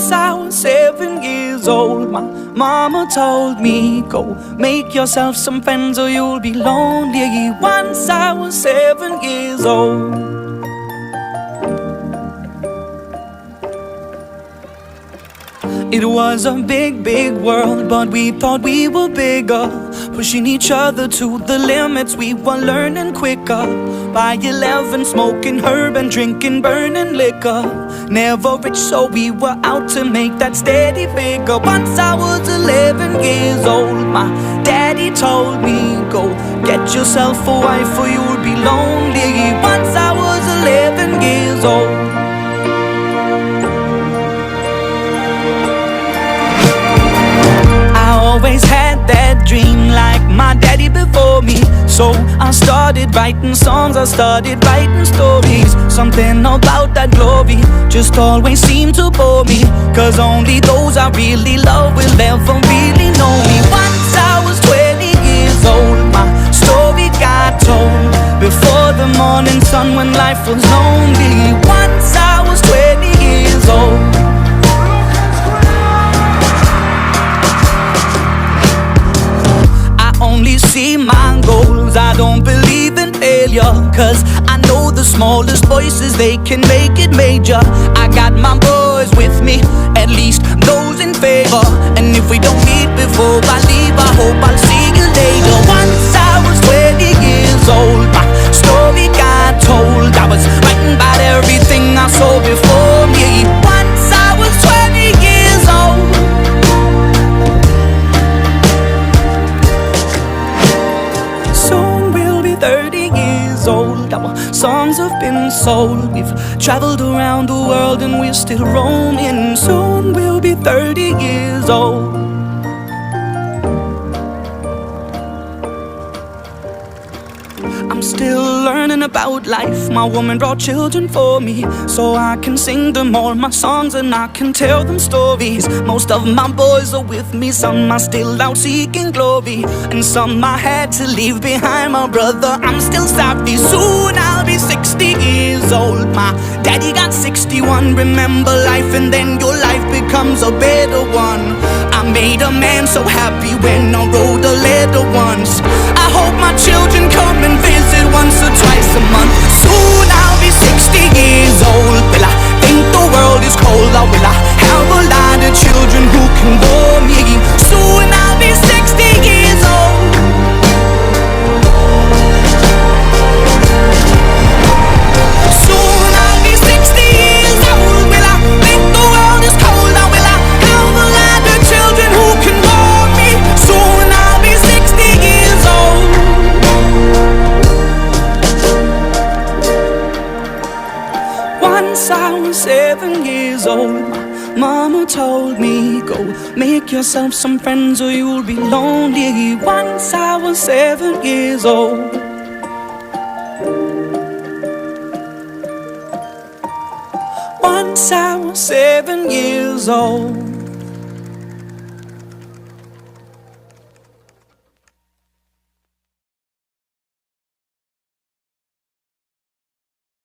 Once I was 7 years old, my mama told me, go make yourself some friends or you'll be lonely. Once I was 7 years old. It was a big, big world, but we thought we were bigger, pushing each other to the limits. We were learning quicker. By 11, smoking herb and drinking burning liquor. Never rich, so we were out to make that steady figure. Once I was 11 years old, my daddy told me, go get yourself a wife or you'll be lonely. Once I was 11 years old. Always had that dream like my daddy before me. So I started writing songs, I started writing stories. Something about that glory just always seemed to bore me, cause only those I really love will ever really know me. Once I was 20 years old, my story got told before the morning sun when life was lonely. Once I was 20 years old. Only see my goals, I don't believe in failure, cause I know the smallest voices, they can make it major. I got my boys with me, at least those in favor. And if we don't meet before I leave, I hope I'll see you later. Once I was 20 years old, my story got told. I was writing about everything I saw before me. Once I was 20 years old. Our songs have been sold. We've traveled around the world and we're still roaming. Soon we'll be 30 years old. I'm still learning about life. My woman brought children for me, so I can sing them all my songs and I can tell them stories. Most of my boys are with me, some are still out seeking glory, and some I had to leave behind. My brother, I'm still sorry. Soon I'll be 60 years old. My daddy got 61. Remember life and then your life becomes a better one. I made a man so happy when I wrote a letter once. I hope my children come and visit once or twice a month. Soon I'll be 60 years old. Will I think the world is cold, or will I have a lot of children who can bore me? Soon I'll be 60 years old. Soon I'll be 60 years old. Will I think the world is cold, or will I have a lot of children who can bore me? Soon I'll be 60 years old. Once I was 7 years old, my mama told me, go make yourself some friends or you'll be lonely. Once I was 7 years old. Once I was 7 years old.